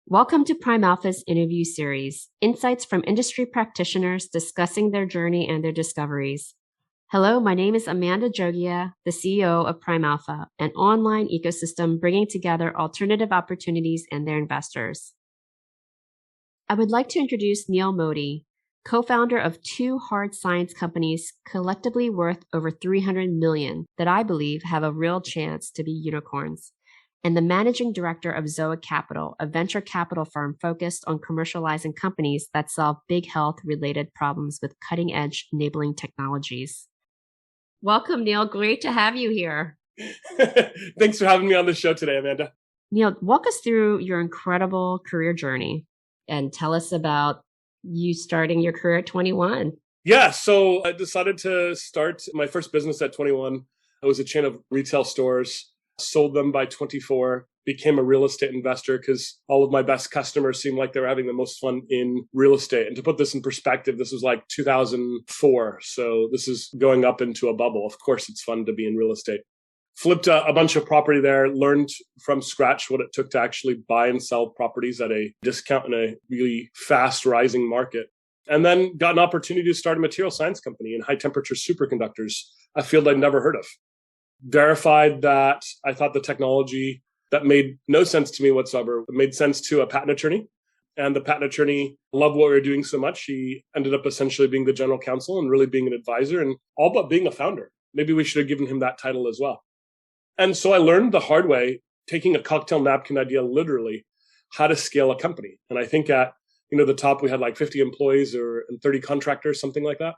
Welcome to PrimeAlpha's interview series, insights from industry practitioners discussing their journey and their discoveries. Hello, my name is Amanda Jogia, the CEO of PrimeAlpha, an online ecosystem bringing together alternative opportunities and their investors. I would like to introduce Neal Mody, co-founder of two hard science companies collectively worth over $300 million that I believe have a real chance to be unicorns, and the managing director of Zoic Capital, a venture capital firm focused on commercializing companies that solve big health-related problems with cutting-edge enabling technologies. Welcome, Neal. Great to have you here. Thanks for having me on the show today, Amanda. Neal, walk us through your incredible career journey and tell us about you starting your career at 21. Yeah, so I decided to start my first business at 21. It was a chain of retail stores. Sold them by 24, became a real estate investor because all of my best customers seemed like they were having the most fun in real estate. And to put this in perspective, this was like 2004. So this is going up into a bubble. Of course, it's fun to be in real estate. Flipped a bunch of property there, learned from scratch what it took to actually buy and sell properties at a discount in a really fast rising market. And then got an opportunity to start a material science company in high temperature superconductors, a field I'd never heard of. Verified that I thought the technology that made no sense to me whatsoever. It made sense to a patent attorney. And the patent attorney loved what we were doing so much. He ended up essentially being the general counsel and really being an advisor and all but being a founder. Maybe we should have given him that title as well. And so I learned the hard way, taking a cocktail napkin idea literally, how to scale a company. And I think at the top, we had like 50 employees and 30 contractors, something like that.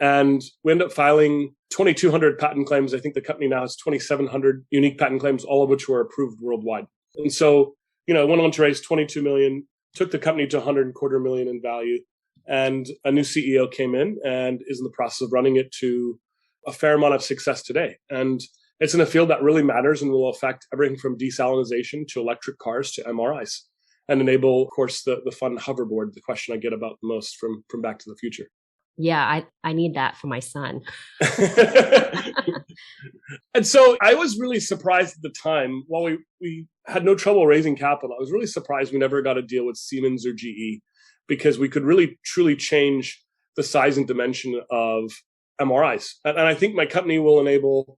And we ended up filing 2,200 patent claims. I think the company now has 2,700 unique patent claims, all of which were approved worldwide. And so, I went on to raise 22 million, took the company to 125 million in value. And a new CEO came in and is in the process of running it to a fair amount of success today. And it's in a field that really matters and will affect everything from desalination to electric cars to MRIs and enable, of course, the fun hoverboard, the question I get about the most from Back to the Future. Yeah, I need that for my son. And so I was really surprised at the time. While we had no trouble raising capital, I was really surprised we never got a deal with Siemens or GE because we could really, truly change the size and dimension of MRIs. And I think my company will enable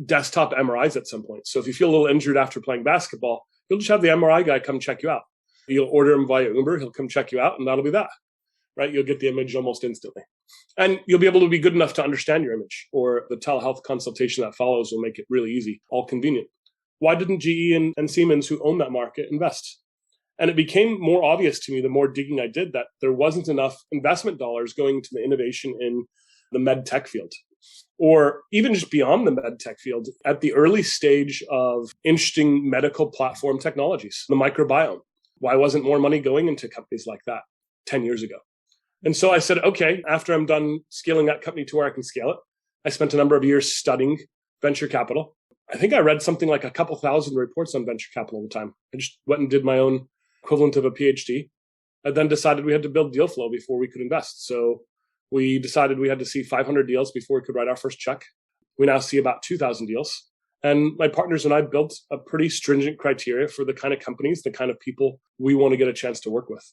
desktop MRIs at some point. So if you feel a little injured after playing basketball, you'll just have the MRI guy come check you out. You'll order him via Uber. He'll come check you out, and that'll be that. Right? You'll get the image almost instantly. And you'll be able to be good enough to understand your image, or the telehealth consultation that follows will make it really easy, all convenient. Why didn't GE and Siemens, who own that market, invest? And it became more obvious to me the more digging I did that there wasn't enough investment dollars going to the innovation in the med tech field, or even just beyond the med tech field at the early stage of interesting medical platform technologies, the microbiome. Why wasn't more money going into companies like that 10 years ago? And so I said, okay, after I'm done scaling that company to where I can scale it, I spent a number of years studying venture capital. I think I read something like a couple thousand reports on venture capital at the time. I just went and did my own equivalent of a PhD. I then decided we had to build deal flow before we could invest. So we decided we had to see 500 deals before we could write our first check. We now see about 2,000 deals. And my partners and I built a pretty stringent criteria for the kind of companies, the kind of people we want to get a chance to work with.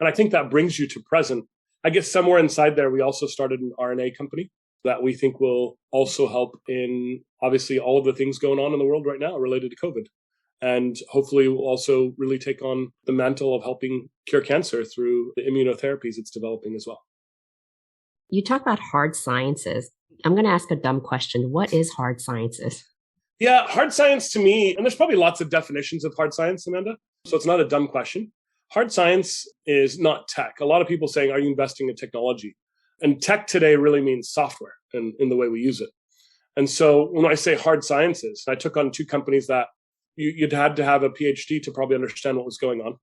And I think that brings you to present. I guess somewhere inside there, we also started an RNA company that we think will also help in obviously all of the things going on in the world right now related to COVID. And hopefully will also really take on the mantle of helping cure cancer through the immunotherapies it's developing as well. You talk about hard sciences. I'm going to ask a dumb question. What is hard sciences? Yeah, hard science to me, and there's probably lots of definitions of hard science, Amanda. So it's not a dumb question. Hard science is not tech. A lot of people saying, are you investing in technology? And tech today really means software in the way we use it. And so when I say hard sciences, I took on two companies that you'd had to have a PhD to probably understand what was going on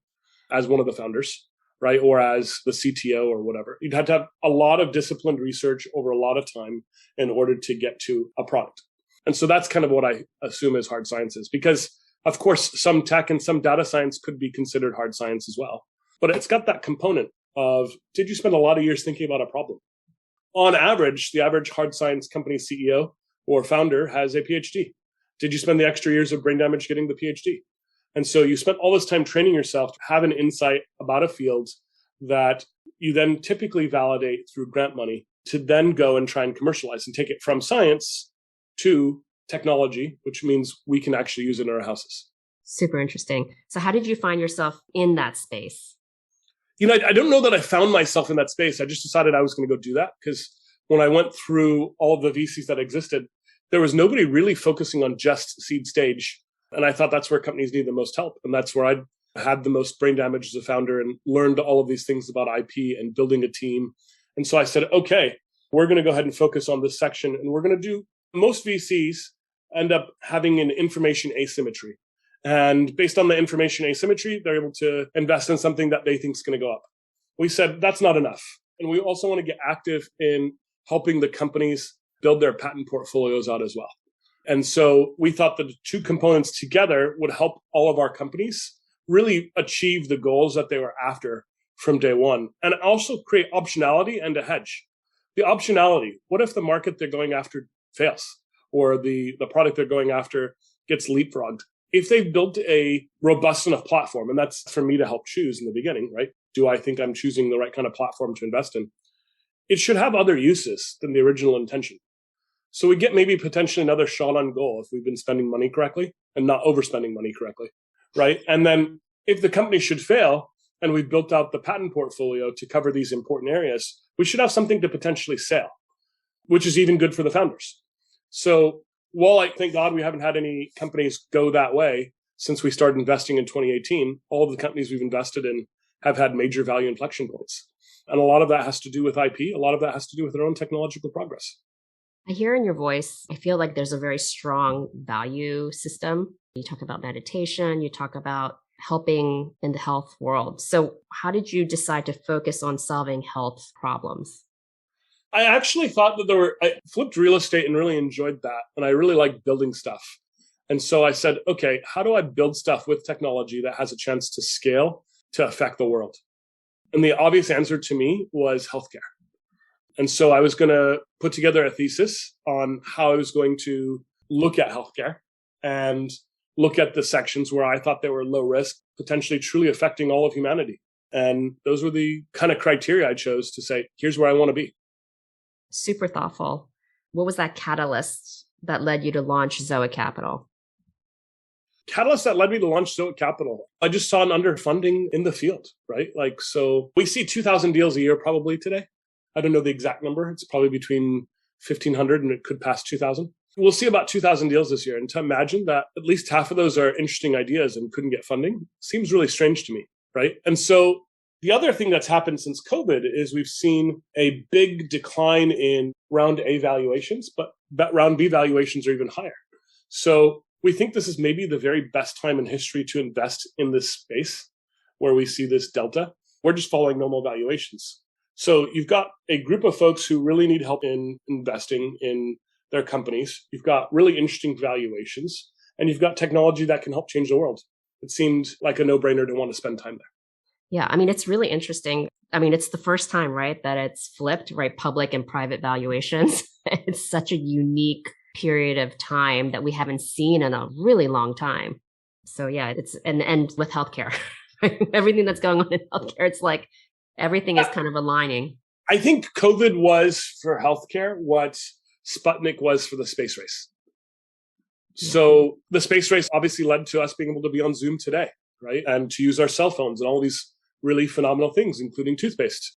as one of the founders, right? Or as the CTO or whatever. You'd had to have a lot of disciplined research over a lot of time in order to get to a product. And so that's kind of what I assume is hard sciences, because of course, some tech and some data science could be considered hard science as well. But it's got that component of, did you spend a lot of years thinking about a problem? On average, the average hard science company CEO or founder has a PhD. Did you spend the extra years of brain damage getting the PhD? And so you spent all this time training yourself to have an insight about a field that you then typically validate through grant money to then go and try and commercialize and take it from science to technology, which means we can actually use it in our houses. Super interesting. So how did you find yourself in that space? I don't know that I found myself in that space. I just decided I was going to go do that because when I went through all of the VCs that existed, there was nobody really focusing on just seed stage. And I thought that's where companies need the most help. And that's where I had the most brain damage as a founder and learned all of these things about IP and building a team. And so I said, okay, we're going to go ahead and focus on this section. And we're going to do, most VCs end up having an information asymmetry. And based on the information asymmetry, they're able to invest in something that they think is going to go up. We said that's not enough. And we also want to get active in helping the companies build their patent portfolios out as well. And so we thought that the two components together would help all of our companies really achieve the goals that they were after from day one, and also create optionality and a hedge. The optionality, what if the market they're going after fails or the product they're going after gets leapfrogged? If they've built a robust enough platform, and that's for me to help choose in the beginning, right? Do I think I'm choosing the right kind of platform to invest in? It should have other uses than the original intention. So we get maybe potentially another shot on goal if we've been spending money correctly and not overspending money correctly, right? And then if the company should fail and we've built out the patent portfolio to cover these important areas, we should have something to potentially sell, which is even good for the founders. So while I thank God we haven't had any companies go that way since we started investing in 2018, all of the companies we've invested in have had major value inflection points. And a lot of that has to do with IP. A lot of that has to do with their own technological progress. I hear in your voice, I feel like there's a very strong value system. You talk about meditation, you talk about helping in the health world. So how did you decide to focus on solving health problems? I actually thought that I flipped real estate and really enjoyed that. And I really like building stuff. And so I said, okay, how do I build stuff with technology that has a chance to scale to affect the world? And the obvious answer to me was healthcare. And so I was going to put together a thesis on how I was going to look at healthcare and look at the sections where I thought they were low risk, potentially truly affecting all of humanity. And those were the kind of criteria I chose to say, here's where I want to be. Super thoughtful. What was that catalyst that led you to launch Zoic Capital? Catalyst that led me to launch Zoic Capital. I just saw an underfunding in the field, right? So we see 2,000 deals a year probably today. I don't know the exact number. It's probably between 1,500 and it could pass 2,000. We'll see about 2,000 deals this year. And to imagine that at least half of those are interesting ideas and couldn't get funding seems really strange to me, right? And so the other thing that's happened since COVID is we've seen a big decline in round A valuations, but round B valuations are even higher. So we think this is maybe the very best time in history to invest in this space where we see this delta. We're just following normal valuations. So you've got a group of folks who really need help in investing in their companies. You've got really interesting valuations, and you've got technology that can help change the world. It seemed like a no-brainer to want to spend time there. Yeah, I mean, it's really interesting. I mean, it's the first time, right, that it's flipped, right? Public and private valuations. It's such a unique period of time that we haven't seen in a really long time. So yeah, it's and with healthcare, everything that's going on in healthcare, it's like everything is kind of aligning. I think COVID was for healthcare what Sputnik was for the space race. So the space race obviously led to us being able to be on Zoom today, right? And to use our cell phones and all these really phenomenal things, including toothpaste.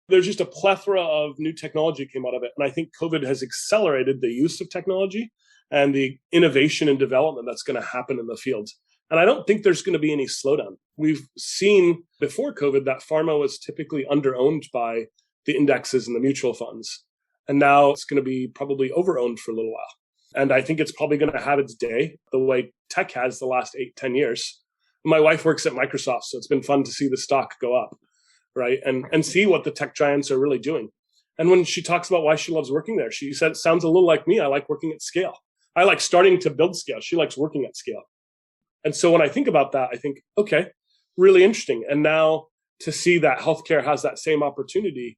There's just a plethora of new technology came out of it. And I think COVID has accelerated the use of technology and the innovation and development that's going to happen in the field. And I don't think there's going to be any slowdown. We've seen before COVID that pharma was typically underowned by the indexes and the mutual funds. And now it's going to be probably overowned for a little while. And I think it's probably going to have its day the way tech has the last 8-10 years. My wife works at Microsoft, so it's been fun to see the stock go up, right? And see what the tech giants are really doing. And when she talks about why she loves working there, she said, it sounds a little like me. I like working at scale. I like starting to build scale. She likes working at scale. And so when I think about that, I think, okay, really interesting. And now to see that healthcare has that same opportunity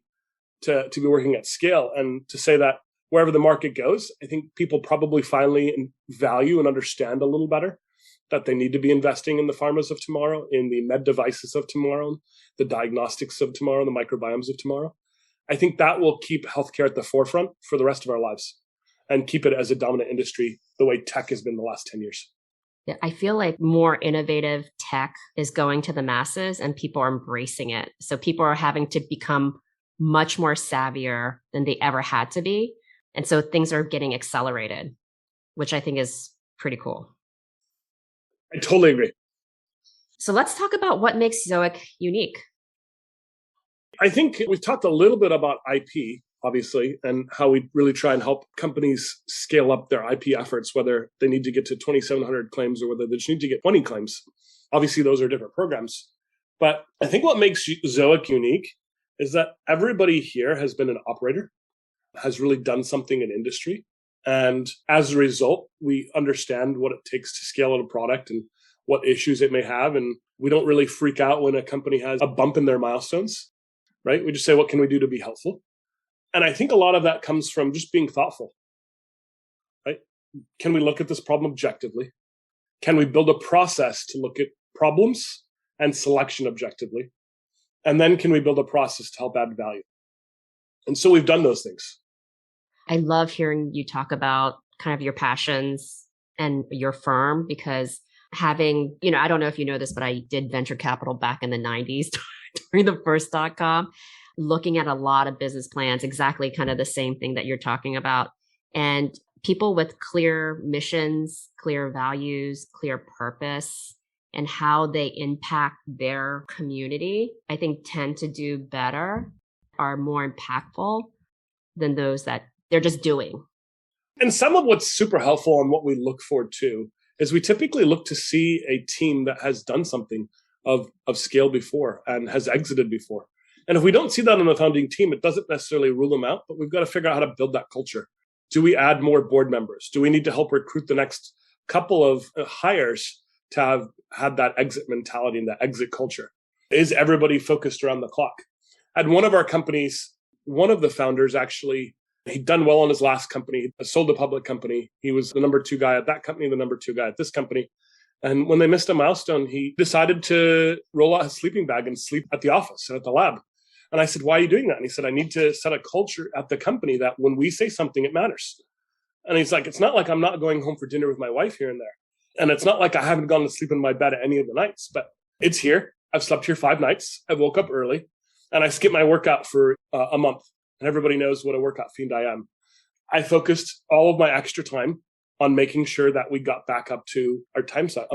to be working at scale and to say that wherever the market goes, I think people probably finally value and understand a little better that they need to be investing in the pharmas of tomorrow, in the med devices of tomorrow, the diagnostics of tomorrow, the microbiomes of tomorrow. I think that will keep healthcare at the forefront for the rest of our lives and keep it as a dominant industry the way tech has been the last 10 years. Yeah, I feel like more innovative tech is going to the masses and people are embracing it. So people are having to become much more savvier than they ever had to be. And so things are getting accelerated, which I think is pretty cool. I totally agree. So let's talk about what makes Zoic unique. I think we've talked a little bit about IP, obviously, and how we really try and help companies scale up their IP efforts, whether they need to get to 2,700 claims or whether they just need to get 20 claims. Obviously, those are different programs. But I think what makes Zoic unique is that everybody here has been an operator, has really done something in industry. And as a result, we understand what it takes to scale out a product and what issues it may have. And we don't really freak out when a company has a bump in their milestones, right? We just say, what can we do to be helpful? And I think a lot of that comes from just being thoughtful, right? Can we look at this problem objectively? Can we build a process to look at problems and selection objectively? And then can we build a process to help add value? And so we've done those things. I love hearing you talk about kind of your passions and your firm because having, I don't know if you know this, but I did venture capital back in the 90s during the first .com, looking at a lot of business plans, exactly kind of the same thing that you're talking about. And people with clear missions, clear values, clear purpose, and how they impact their community, I think tend to do better, are more impactful than those that they're just doing. And some of what's super helpful and what we look for too is we typically look to see a team that has done something of scale before and has exited before. And if we don't see that on the founding team, it doesn't necessarily rule them out, but we've got to figure out how to build that culture. Do we add more board members? Do we need to help recruit the next couple of hires to have had that exit mentality and that exit culture? Is everybody focused around the clock? At one of our companies, one of the founders actually, he'd done well on his last company, sold a public company. He was the number 2 guy at that company, the number 2 guy at this company. And when they missed a milestone, he decided to roll out his sleeping bag and sleep at the office and at the lab. And I said, why are you doing that? And he said, I need to set a culture at the company that when we say something, it matters. And he's like, it's not like I'm not going home for dinner with my wife here and there. And it's not like I haven't gone to sleep in my bed at any of the nights, but it's here. I've slept here 5 nights. I woke up early and I skipped my workout for a month. And everybody knows what a workout fiend I am. I focused all of my extra time on making sure that we got back up to our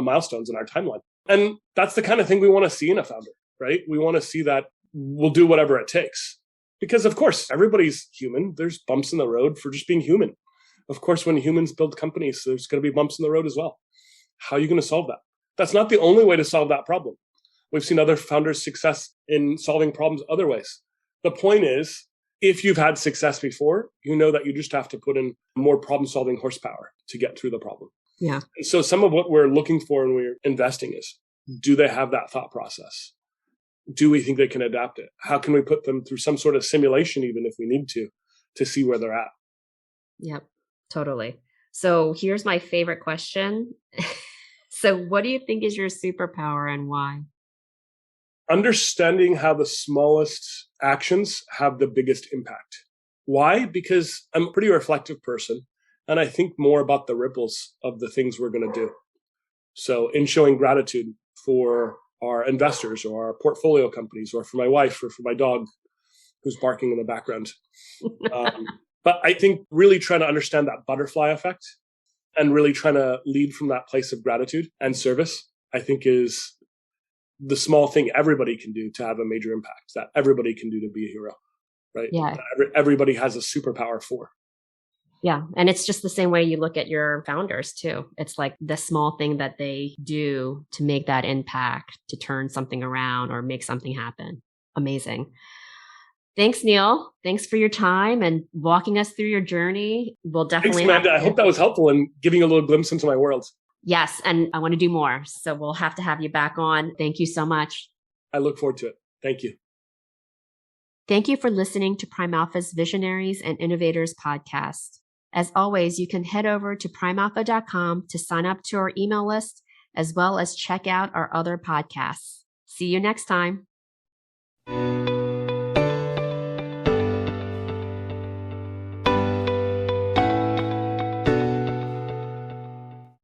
milestones in our timeline. And that's the kind of thing we want to see in a founder, right? We want to see that we'll do whatever it takes. Because of course, everybody's human. There's bumps in the road for just being human. Of course, when humans build companies, there's going to be bumps in the road as well. How are you going to solve that? That's not the only way to solve that problem. We've seen other founders' success in solving problems other ways. The point is, if you've had success before, you know that you just have to put in more problem-solving horsepower to get through the problem. Yeah. And so some of what we're looking for when we're investing is, do they have that thought process? Do we think they can adapt it? How can we put them through some sort of simulation, even if we need to see where they're at? Yep, totally. So here's my favorite question. So what do you think is your superpower and why? Understanding how the smallest actions have the biggest impact. Why? Because I'm a pretty reflective person and I think more about the ripples of the things we're going to do. So in showing gratitude for our investors or our portfolio companies or for my wife or for my dog who's barking in the background. But I think really trying to understand that butterfly effect and really trying to lead from that place of gratitude and service, I think is the small thing everybody can do to have a major impact, that everybody can do to be a hero, right? Yeah. Everybody has a superpower for. Yeah. And it's just the same way you look at your founders too. It's like the small thing that they do to make that impact, to turn something around or make something happen. Amazing. Thanks, Neal. Thanks for your time and walking us through your journey. We'll definitely. Thanks, Amanda. I hope that was helpful in giving a little glimpse into my world. Yes. And I want to do more. So we'll have to have you back on. Thank you so much. I look forward to it. Thank you. Thank you for listening to PrimeAlpha's Visionaries and Innovators podcast. As always, you can head over to PrimeAlpha.com to sign up to our email list, as well as check out our other podcasts. See you next time.